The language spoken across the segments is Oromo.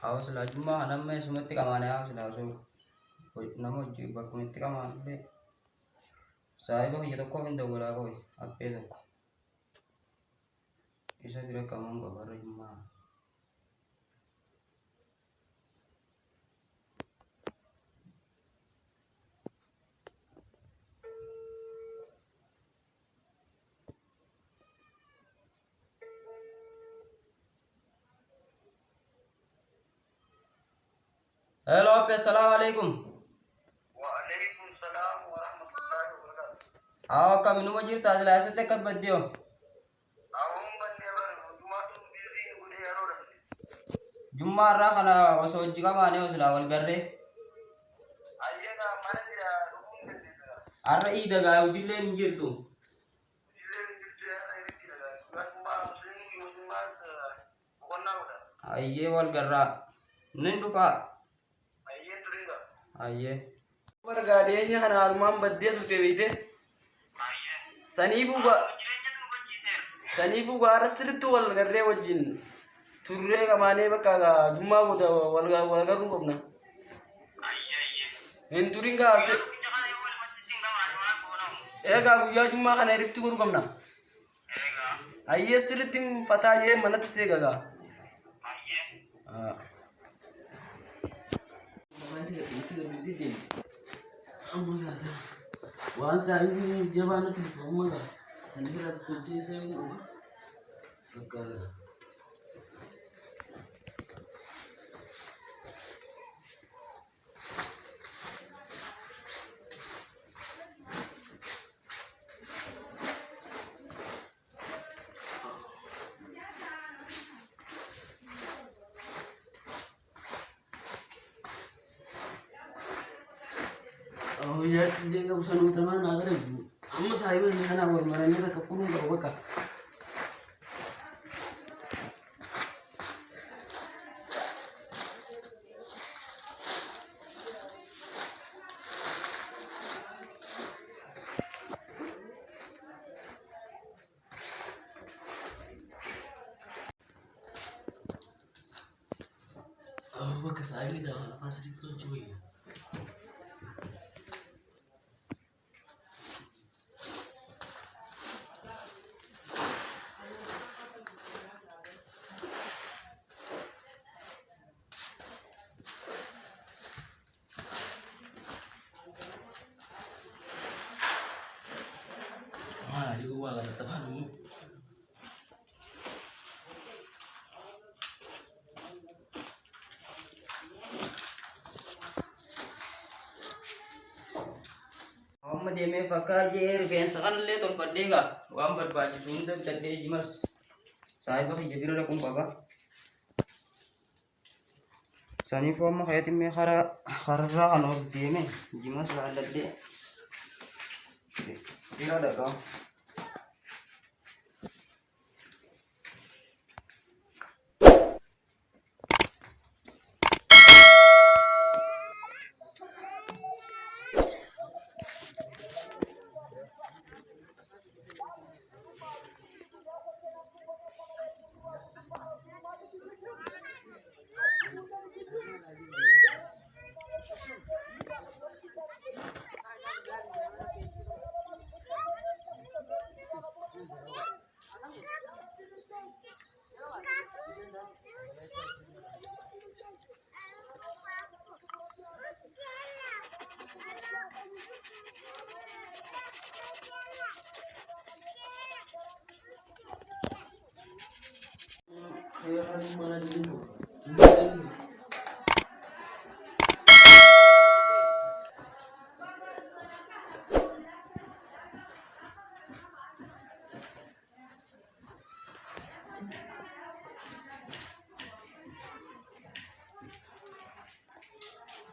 Awas lah cuma namanya sumati kamane awas lah so. Namo jiba kumiti kamane be. Saya bah itu kok indah gula koi apa itu kok. Isa kira kamu nggak baru cuma. Halo, assalamualaikum. Waalaikumsalam warahmatullahi wabarakatuh. Aw kami nu majir ta jala asete kan badio. Awang banne bar jumatun biri gude yaro. Jumara kana oso jiga mane osla wal garre. Ayyana mana dira rukun dira. Arra ida ga ujille njirtu. Dile dile ay dira. Gasma muslim muslimat bukonna udah. Ayye wal garra. Nindu fa. Ayye turinga. Ayye. Margaadenya kana almaan baddeetu teewite saniifuu gaara sirriitti wal garree wajjin turree qamaanee bakka jummaa booda wal garuu qabna. Hin turin gaase eegaa guyyaa jummaa kana irratti godhuu qabna. Ayyee sirriitti fataayyee manatti seegagaa. Waan saayinii jabaa natti dhufamuudha. Kan biraatti tolcheessee uuma. Fakkaata. Oh ya, dia nggak usah nonton mana agar ibu. Amma saya ini kan awal marahnya tak kefurung tak apa. Oh, baka saya ini dah lepas itu cuy. Di gua gak tetap anu. Amma deme fakaje rifeensa kanallee tolfadheega waan barbaachisu hunda bitadhee jimas saahiba kiyya bira dhaquun qaba. Saniifuu amma kayatimmee kararraa kana ol deeme jimas laalladhee bira dhaqa. Kayak mana dulu?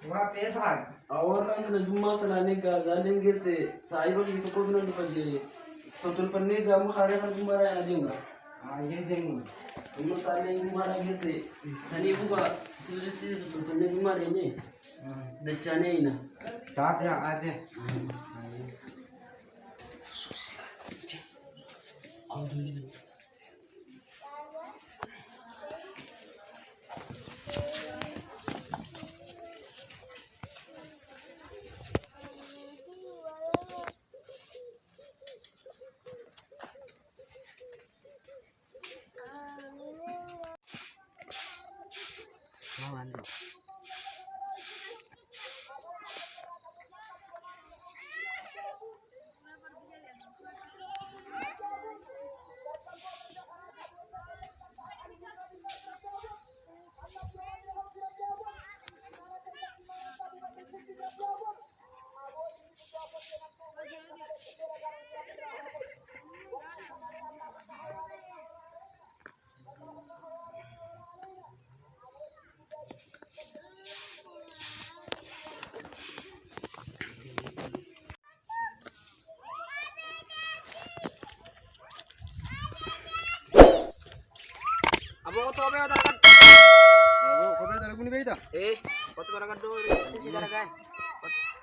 Waa peefaan. Orang kana jummaa salaanee gaazaaleen geesse saayiba kiyya tokko bina dhufa jee toltolfannee gaamu haaree kan jummaadhaa yana deemna. Ayee deemu. Amma saalee jummaadhaa geesse saniifuu gaa sirriitti toltolfannee jummaa dheenyee dachaanee hina. Taate haadhe. Abo ko to ba talaga? Abo, kobe talaga ni Beida. Kau talaga do. Si talaga.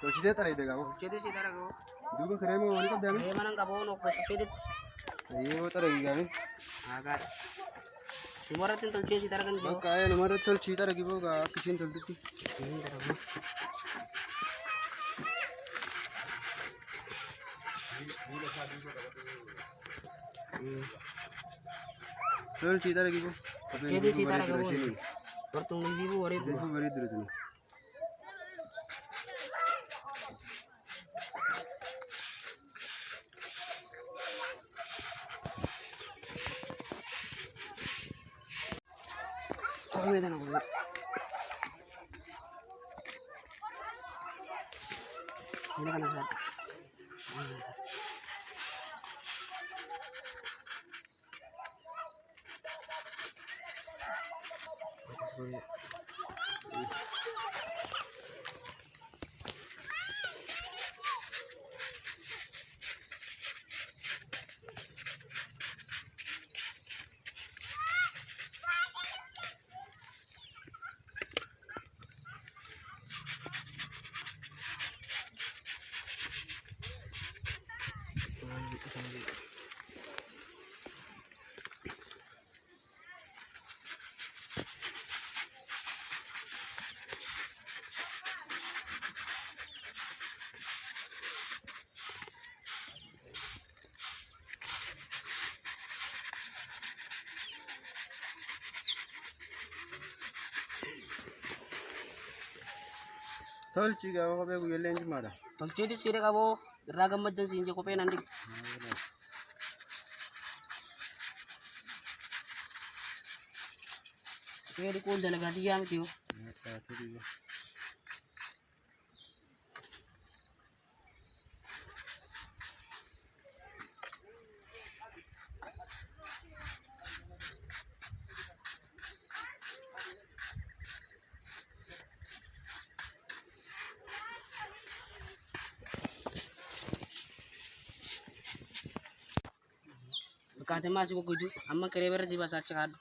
To sida tara ida gamo. Chede si talaga. Duga kare mo ani kab dami. Manang kabono ko sa pedit. Ayo tara gami. Aga. Sumaratin tol si talaga ni. Kaya nomor tol chi tara gibo ga kishin tol duti. Tol chi tara gibo. Chede si talaga mo. Tortong ng bibo wari Gibo bari duro tani. Oh, medan ako. Ini kan asal. Tol chi ga kobe gu yelle nji mada. Tolche di sire kabo ragam madan sinje ko pe nanti. Pe di ko dalaga di yam tiyo. Kate masuk ko kudu amma kere ber jiba sa cakad.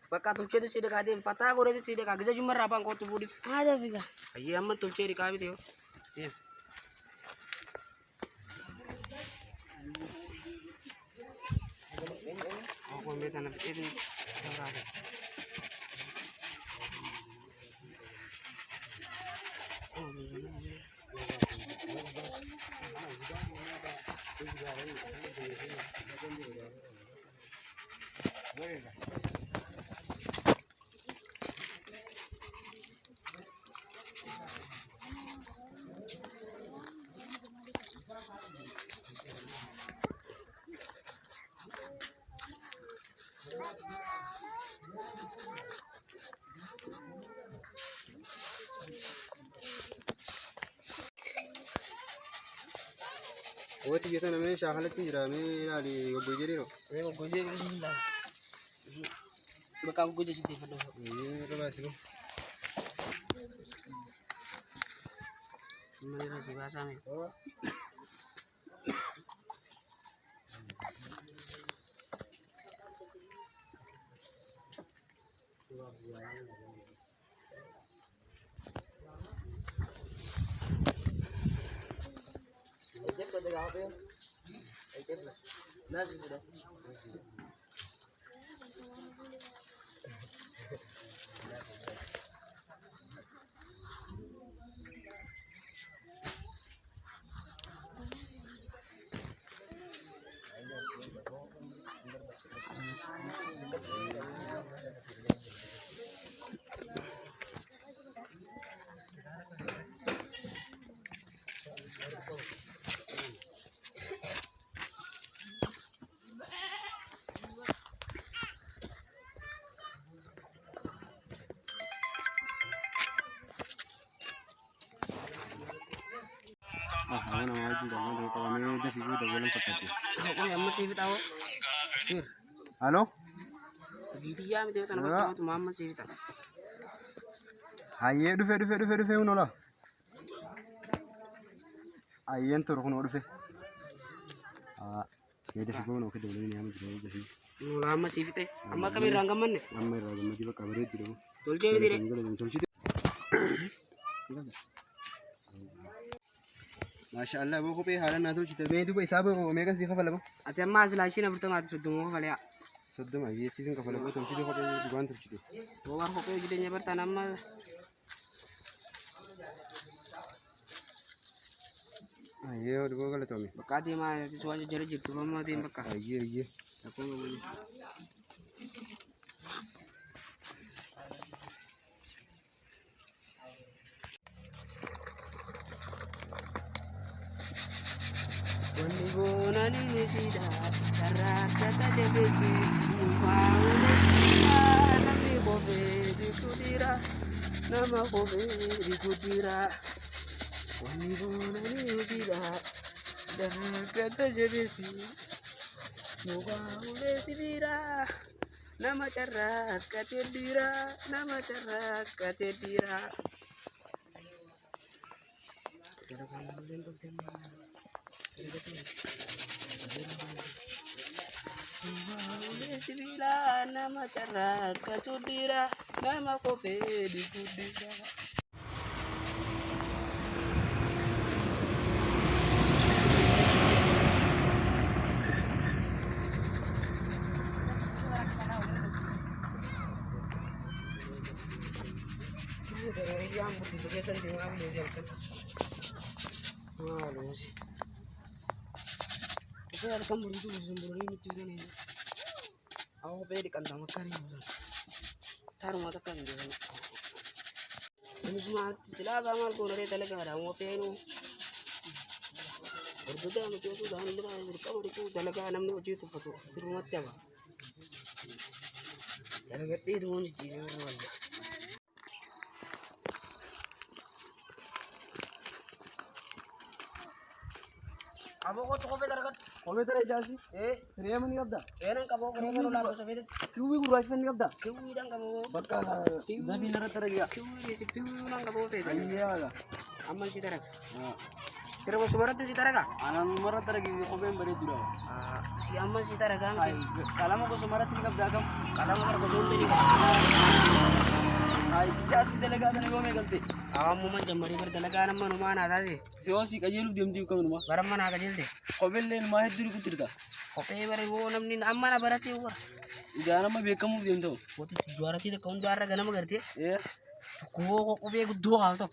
Baka tulce di side kadim fata gore di side kagza jumar rapang ko tubudi. Ada figa. Ayi amma tulce di kabi tiyo. Iya. Aku ambil tanah ini. Kooti jettana mee shaakalatti jira mee ilaali goggojee dhiiroo. Goggojee gosi ilaali. Bakka goggojee sitti fadhaa. Rabaasilu. Mana nasi bahasa me. Ana wajib dalam dari kawan ini dah figur dah bulan sepatu. Kau yang masih tahu? Sir. Halo? Gitu ya, itu tanah tu mama masih tahu. Aye, dufe unola. Aye, entar kono dufe. Ya dah figur uno kita bulan ini anu jadi jadi. Mula masih tahu. Amma kami ranggaman ni. Amma ranggaman juga kabar itu dulu. Tolce ni dire. Masya Allah, bu kopi halan natul cita. Main tu pun isabu, mereka sih kafal apa? Ati amma asal asyik nak bertemu ati sudung kau kali ya. Sudah mah, ye sih kafal apa? Tuh cita kopi di bantu cita. Luar kopi jadi nyebar tanaman. Ye, udah gua kalau tuh mi. Bekati mah ati suaja jadi jitu mama ati bekah. Ye. Aku ngomong. Wanibonani nisida karakata jebesi mufaule nami kobe dikudira nama kobe dikudira wanibonani nisida karakata jebesi mufaule sibira nama cara katedira nama cara katedira cara lentul tembak. Sibila nama cara kacudira nama kopi di kudira. Saya ada kamu itu ini juga nih. Aku pengen di kandang makan ini. Taruh mata kan dia. Ini semua silakan mal kau dari telega ada mau pengen. Berjuta macam tu dah ni lepas kamu itu telega enam ni uji tu foto. Di rumah tiapa. Jangan kerti itu mau jadi orang. Abo ko to ko betar kat Kopi terjadi. Riya mana kabda? enan kabo ko ko la ko safete Kiwi gurasan kabda. kiwi dan kabo Bakka Nabi nara terjadi. kiwi si kiwi nang kabo fete Iya lah. amman si tarak sira mo sumarat si taraka Anak mara terjadi kopi yang beri dulu. si amman si taraka Kalau mau sumarat ini kabda kam. kala mo ko sunto ni ka Ay, jasi talaga ito na gome kalti. awam mo man jamari bar dalaga nam man umana dade Si Osi kajilu diam diu kamu rumah. baram man aga jilde Kopi len mahit dulu kutirta. ko pe bare wo nam ni amana barati war Ida nama bekamu diam tu. wo tu juara ti de kaun juara ganam garti Eh, ko be guddo ha to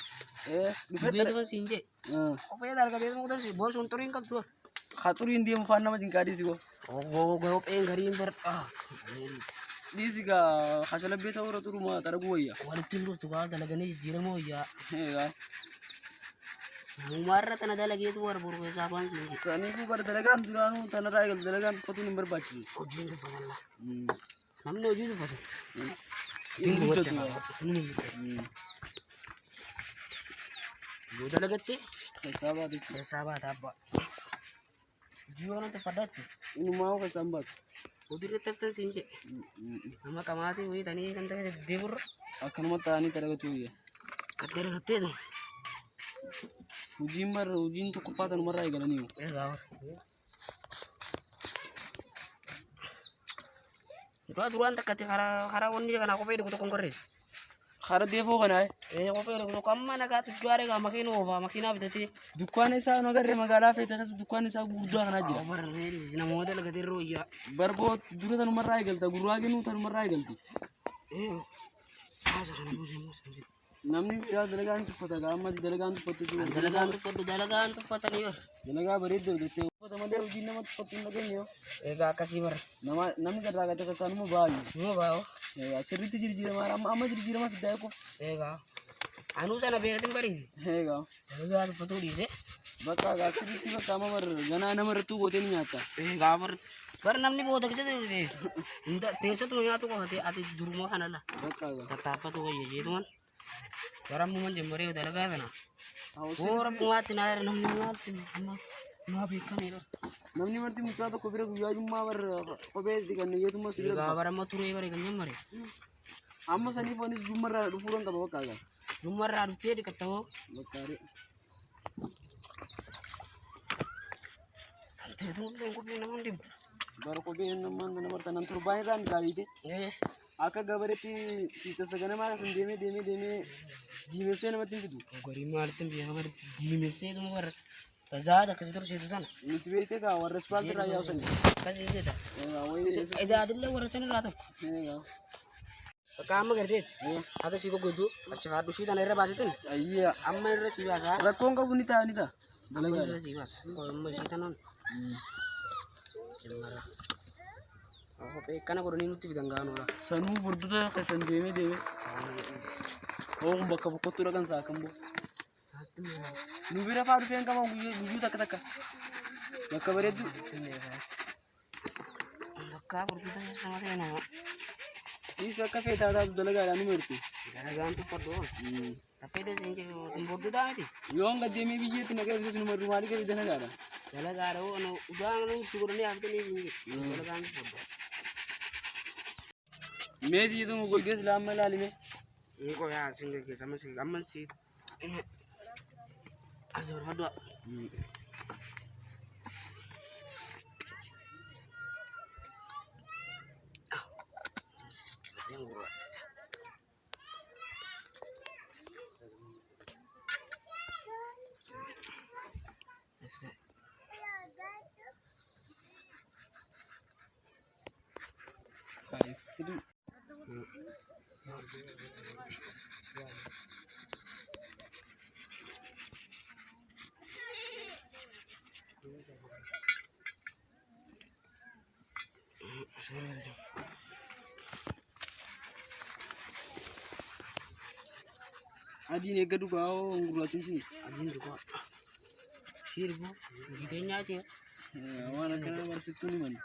dufet. be de sinje ko pe dalaga de mo si bos untorin kap tu Khaturin dia mufan nama jingkadi sih ko. go pe garim bar Di sih ka khasala beta ora tu rumah tara gua ya. wal timur tu ka dalaga ni jira mo ya Eh kan. Mumarra tana dalaga itu war buru ke sapan sih Sani ku bar dalagan duranu tanah ragal dalagan patu number baci. ojin de pagalla namne ojin de patu Ini Tinggu betul wacce tu. ini yo dalaga te Sahabat itu. ya sahabat apa Jual nanti padat. Inu mau kesambat. Udah tertentu sih. Nama kamati wih tani kan tadi debur. Akan mata ani teraga tuh ya. Katera katera. Ujin tuh kupatan marai galan niu. Gawat. Itu aturan tak kati hara woni kan aku pede kutu kongkores. Khara dia fo kana Aku pede kutu kamma na gatu juare ga makino ova makina bitati. dukan sa no garre magala fe takas dukan sa gurda kana jira. Over reli sina model gati roya. Barbo dura tan marai galta gurage nu tan marai galti. Asa kan musim. Namni ya dalagan tu pata ga amma dalagan tu pata tu. Dalagan tu patang yo. Dalaga bari do de te pata made ujin na mat pata na genyo. Ega kasih bar. Nama nami garra ga ta sanu mo baali. Mo bao. Ya siriti jiri mara amma jiri ma kidai ko. Ega. Anu sana begatin bari. Hega. Dalagan tu patuli se. Baka ga siriti ba kama mar gana na mar tu gote ni nyata. Ega bar namni बहुत अच्छे थे इंदा तेसे तो यहाँ तो कहते आते दुर्मा खाना ला Baka ga. तापा तो ये तो मन गरम मुमन जमरे उधर लगा देना और पुआत ना यार namni मुआत ना भी खाने लो Namni marti muka to kobira guya jumma bar kobe dikan ye tumo sigira. गा bar amma turu bare kan jemare Amma sani ponis jumma du furon ka baka ga. jumar ra te di katamo Bakari. te to ko bi namon dim Bar kobe namman namar tanan turbai ran gali de. Aka gabareti kita sagana mara san deme dime se na matin kidu. gori martin bi habar dime se dum bar tazada kasi tur se tan Nutibete ka war respal tra ya usan. kasi se ta Wai ida adilla war sen rato ya. काम करते आगे सीखो कोई तू अच्छा खाट उसी तने रे बाजते Ayya. अम्मा रे सी बासा Rakon ka bunita anita. अम्मा Dalaga. रे सी बास को अम्मा सी तने चलमरा aku pe kana ko ni mutu vidanga no la Sanu furduta ka san deme. Oh baka bukotura kan sa kambo. Nubira faru fen kama guju taka. Baka baredu. ka burdu tanya sama saya no Isa ka fe ta dalaga anu merti. gara gantu podo tapi de singe burdu da ati Yonga deme bije tinaga bisu numar rumali ka idana gara. jala gara no udang no sugurni afte ni singe jala gantu podo Medi itu ngugol ges lama lalime. ko ya singe ke sama singe amma si azor fadwa yang buat Kaisri. Adi ne gadu ka o ngurla tumsi. Azin juga sirbu gitenya aja Wana kana bar situ ni mani.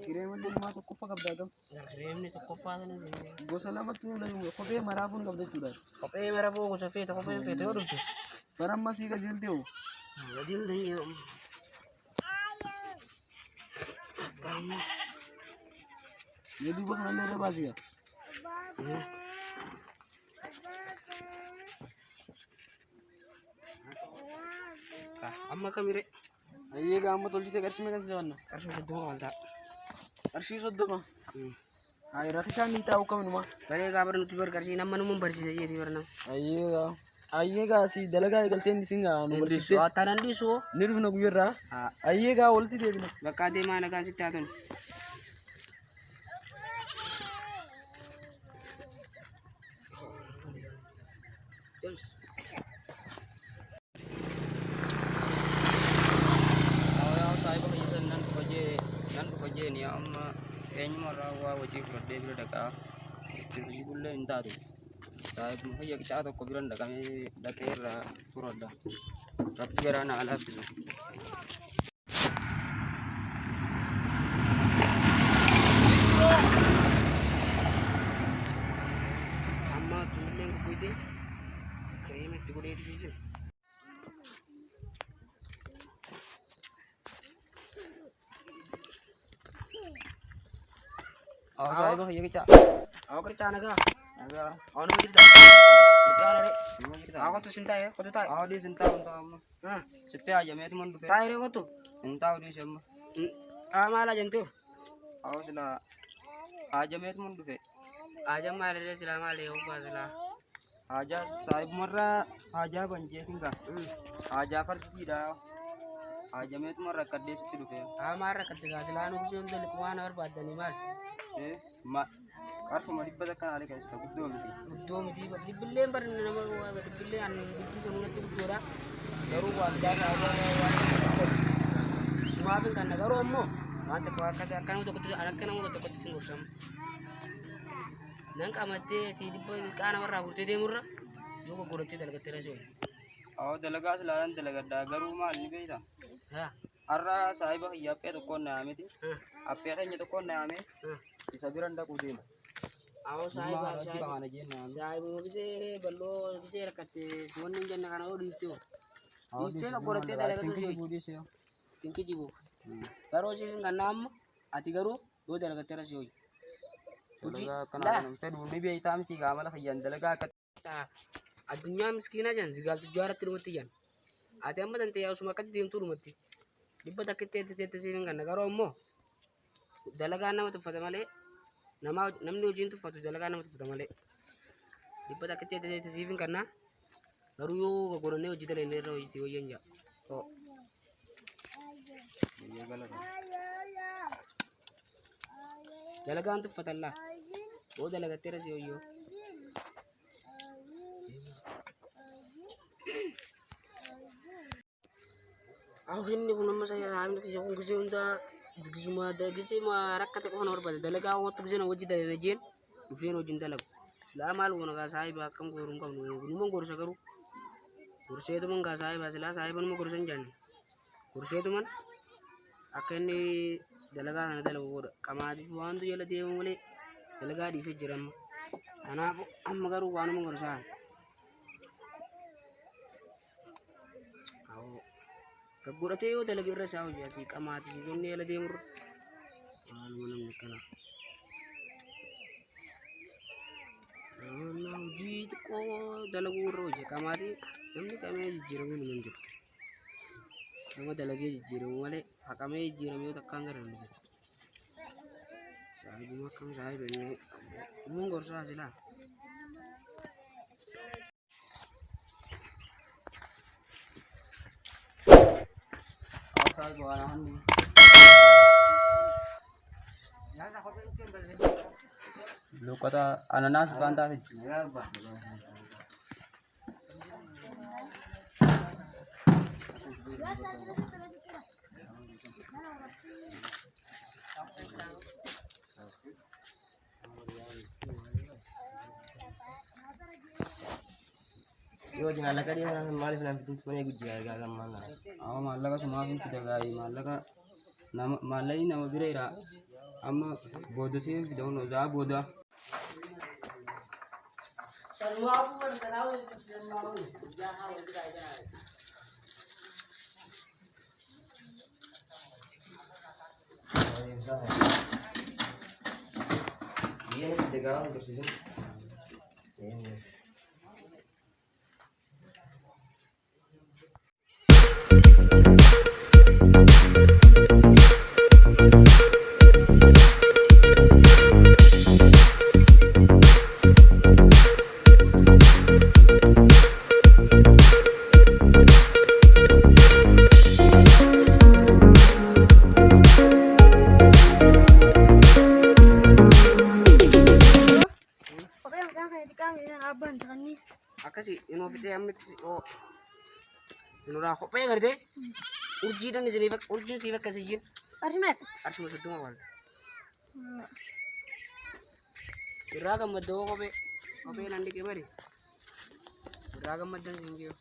Kira man din ma to kupa kabda gam. Rem ni to kofa na ni Go salamat tu la yung kope marapun kabda chudar. kope mera po ko sa fete kope fete odu to Param masi ka jelte ho. gadil ding yo kamu Ye du ba kana le basi ka. amma kamire Ayye ga amma tolji te karshi me kan jawanna. arsu do wanta Karshi soddo ma. Ay rakisha ni ta ukam numa. bare ga bar nuti bar karsi namma num barsi sai di barna Ayye ga si dalaga galte ni singa no ndi barsi. so tanan di so Niru na guyerra. Ayye ga olti de bina. bakka de mana kan sitta ton James Awal saya bahagian nan ko je ni amma eenyuma irraa waa hojii fudhadhee bira dhaqaa hojii bullee hin taatu. Saayibni fayya qicaa tokko bira dhaqee irraa furadha. Rabbi garaa na laaffisu. Amma tulleen guguute kireema itti godhee jiru. Saayibni fayya qicaa. Aku kerja naga. Nagaa. Aku nama cerita. Kerja ada. Aku tuh cinta ya, aku tuh tay. Di sentau untuk kamu. Hah, Siapa aja met mun dufe. tay aku tuh. Entau di sama. Malah jentuh. Sudah aja met mun dufe. Aja malah dia selama leo pas lah. Aja saib marra aja banjir tinggal. Aja farji dah. Aja met marra kades itu dufe. Marah ketika selanu kusun tuh likuan orang badan ni mal. Ma karfu ma dibba kan ale kaista guddo miti. Guddo miti dibille bar nama gua dibille an dibbi semua tuh gudora. Garu gua ada semua pun kan garu ommo. Mante gua kata kan untuk kutu anak kan untuk kutu singur sam. Nang kamate si dibba kan marra burte de murra. Yo gua rote dalaga terasoi. Dalaga selaran dalaga da garu mal ni beita. Ha. Arra saiba ya pe to kon na amiti. Ape kan to kon na ame. Bisa biranda ku dina. Aku saya mau bisa bello bisa rakate semua jangan karena aku di situ kan korete dalam itu sih tinggi jibu garu sih nggak nam ati garu do dalam teras sih uji lah pedu ni biaya tam tiga malah yang dalaga kat adunya miskin aja segal tujuh terus tiyan ati amma tante ya semua kat tim turun mati dibatak kita sih nggak garu mo dalaga nama tuh fatamale namni hojiin tuffatu dalagaa nama tuffata malee dhibbata akka ta'e siifin kanna garuu yoo goronnee hojii dalagee irra hojii wayyan jaa dalagaan tuffatallaa oo dalagattee irra si hoyyoo aku ini pun nama saya hamil kisah kun kisah untuk Gisuma gisima rakkate ko hono bada dalaga wotu gisena wajji dalena jen du feno jin dalag la mal wona ga sahiba kam gorum kam no mo gor sagaru kurseetu man ga sahiba sila sahiban mo gorsan janni kurseetu man akani dalaga na dalago kamadi wandu yela de mole dalaga di se jiram ana amma garu wanu mo gorsan Kagurate yo dalagi irra sawo jasi kamati jonne yela demur an manam nikana na uji ko dalagu roje kamati namni kame jiramu ni manjo nama dalagi jiramu wale hakame jiramu yo takkangar ni sahibi makam sahibi ni mungor sa sila gua nahan di. Lu kata ananas bantah sih. Yo jangan lagi dia orang malah film itu semuanya gue jaga agak mana. Malah ka semua pun tidak gay malah ka nama malah ini nama birera. Amma bodoh sih tidak mau dah bodoh. Iya nih tiga orang tersisa. Ini. Akasi inovite amit o inura ko pe garde urji dan izini fak urji si fak kasijin Arsimet. arsimu seduma walta Irraa gammaddoo kophee nan dhiqe bari. Irraa gammaddan siin jiru.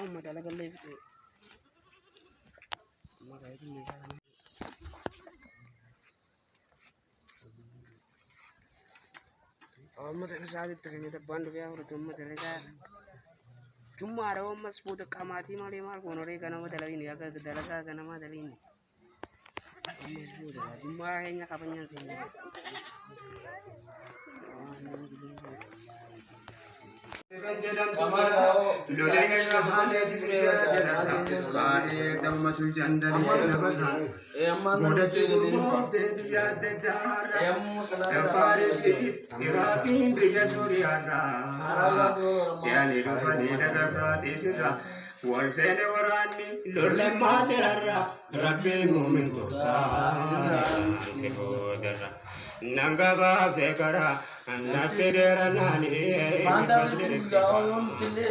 Amma dalagaa illee fixee. Amma gaarii meeshaa kana. Amma tana sa'aatitti kan tabbaan dhufee fudhatu amma dalagaa. Jummaadha ammas fuuta qaamaatii malee maal konoree ganama dalagini akka dalagaa ganamaa dalagini. Ammas fuuta jummaa keenya qabanyaan siin jiru. Walsene warani lolle materarra rabbi mu'min tota se bodara nanga bab se kara nafse dera nani Manta sirri gaaw yom tille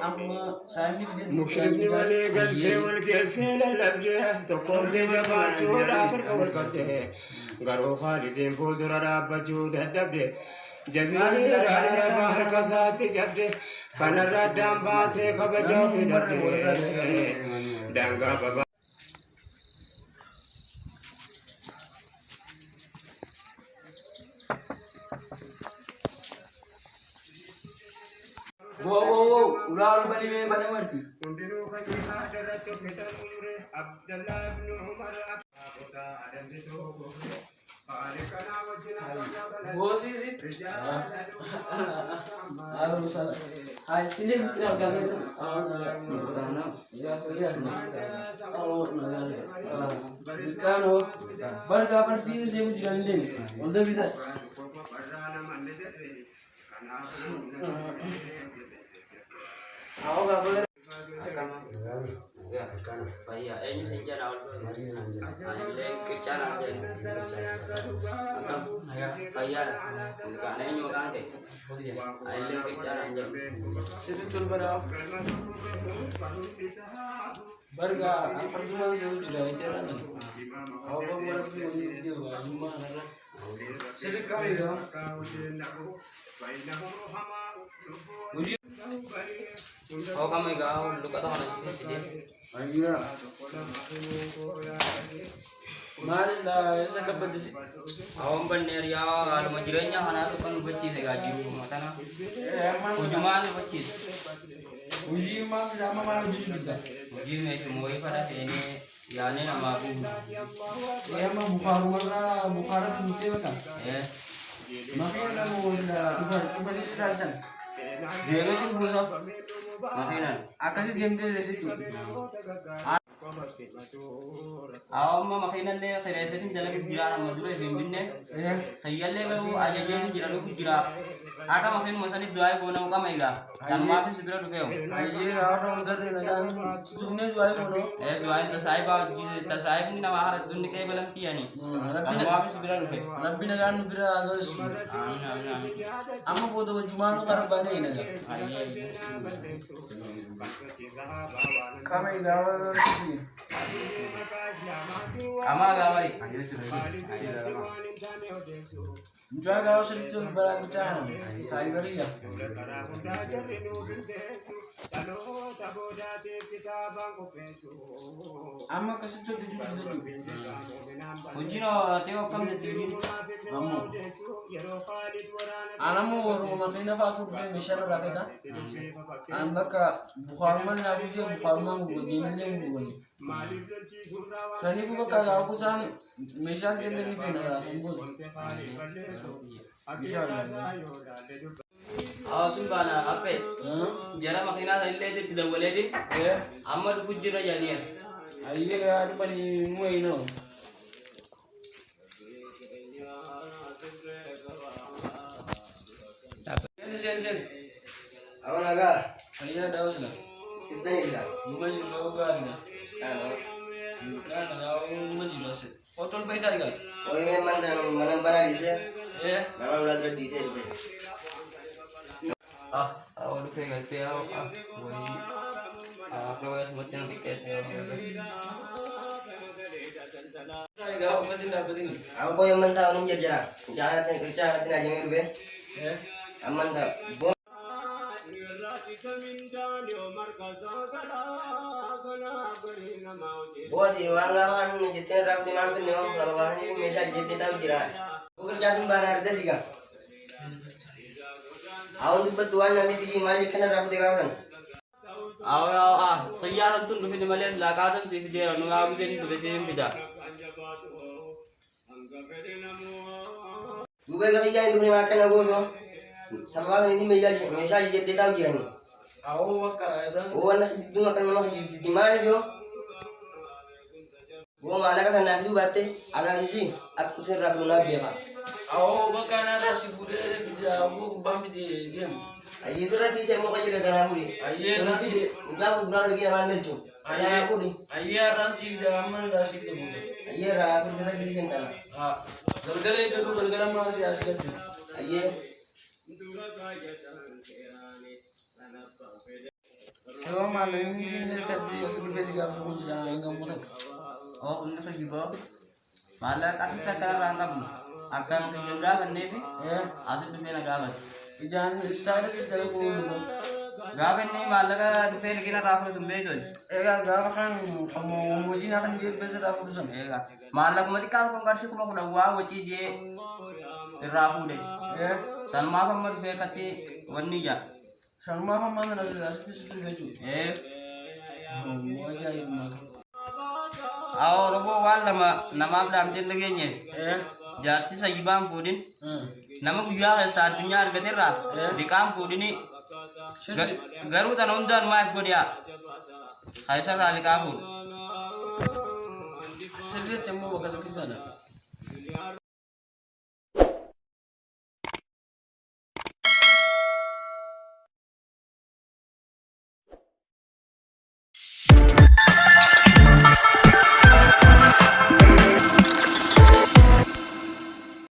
amma saami din mushrik wale galte wal kesela labje to konde jabachu la farqa wal karte garo khalidin bodara rabju dadabde jazira bahar kasati jabde kanarra dambate kabajau fidate danga baba ural bali me bale marti undinu khani hadaratu fitan mure abdullah ibn umar abota adam situ gofre khalikana wajina bosisi halo sala hai sini kita gambar ya oh kano barga parti se bujiran din onda bisa Aku nggak boleh. Ya, iya, ini saja awal. Ini kerja aja. Iya, karena ini orang deh. Ini kerja aja. situ chul bara barga perjuangan se bujiran itu kan aku baru punya dia gimana lah situ kami kan Oh kamu gaul, lu kata mana sih dia? ayo maris dah saya kepedes Awam bener ya, kalau majiranya anak tu kan beci segaji rumah tanah. emang Ujuman beci. uji mas sama malu juga Uji ni semua pada sini. Ya ni nama aku. emang bukhara putih kan Ya, makanya kamu udah istirahat dia ni sih bukan. Matinan. akasih diam di situ Awam mah makinan dia kira setin jalan biara madura bimbinnya. ya Khayal le baru aja jadi jira lu jira. Ada makin masalih doa ko na kamay ga. Dan maaf segera dukeo. ayo orang udah dan sejumnya juga mau Doa itu saya bawa tasai ini nama harat dunia kayak balang tiya nih. Dan maaf segera dukeo. Rabbi nagan bira agak amma foto cuma karena banyak ini kan kami gawar Ama gawari. Musa gawar sedikit barang ucapan saya beri ya amma kasih cuci Uji no teo kam de tiri. kamu anamu rumah ini aku beli misalnya raketa anda ke Bukharman aku sih Bukharman gue gimana gue Sani fu baka aku san misalnya ini fina sambut bisa Awas bana apa? Jara makina lain lede tidak boleh deh. ya Amma du fujira janiya. ayo ya ada pani mu ini sini Awal agak. Saya dah usah. Kita ini lah. Maju logar na. Ano? Kan kau maju nasi. Otol baik tak kan? Oh ini memang mana para di sini. Ya. Memang udah di sini. Awal du fega te aw. Woi. Kalau ya sebutnya tiket ya. gaafa uffati hin dhaabbatin. Aku kau yang mentah orang jajara. Jangan aja merube. Aman tak? Buat iwangan jitin rap di mana nih om kalau bahan ini misal jitin tahu jiran. Bukan jasin banar deh juga. Awal tu betuan nanti tinggi maju kena rap di kawasan. Sayyaran tun dufi malian lakatan si fijera nungabu jadi dufi sim bija. Gue kali jangan dulu makan aku tu. Sama ini misal jitin tahu jiran ni. Aku maka ada. Oh anak itu makan nama di mana jo? Gue malah kan anak itu bate, anak ini aku serap lunak dia pak. Aku maka ada si bude dia aku bambi di game. Aye surat di saya mau kerja dalam aku ni. Aye Nanti enggak aku benar lagi nama angel tu. Aye aku ni. Aye ransi di aman ransi di bude. Aye aku surat di sana. Gara-gara itu gara-gara masih asik tu. Aye. Saya malam ini tadi sudah besi garus pun jangan enggak mudah. Oh, bener lagi bro. Malah kasih kita rangkap. Akan juga kan nih. Ya, Asal dufi nagawan. jangan saya sih kalau dulu. Gawen nih malah ka dufi lagi na rafu tumbe itu. Ega gak kan kamu mau jadi akan dia besar aku tuh sama. Ega. Malah kemari kau kongkarsi kuma kuda wow cije rafu deh. Ya, Salma pa mo dufi kati wani ja. sama apa mana nasi itu baju. Mau aja ibu makan. Aw robo wal nama blam jin lagi nye. Ya, Jati sa ibang pudin. Nama kuya sa dunya argatira. Di kam pudini garu tan undan mas godia. Kaisa kali kamu. sedih temu bagas kisah.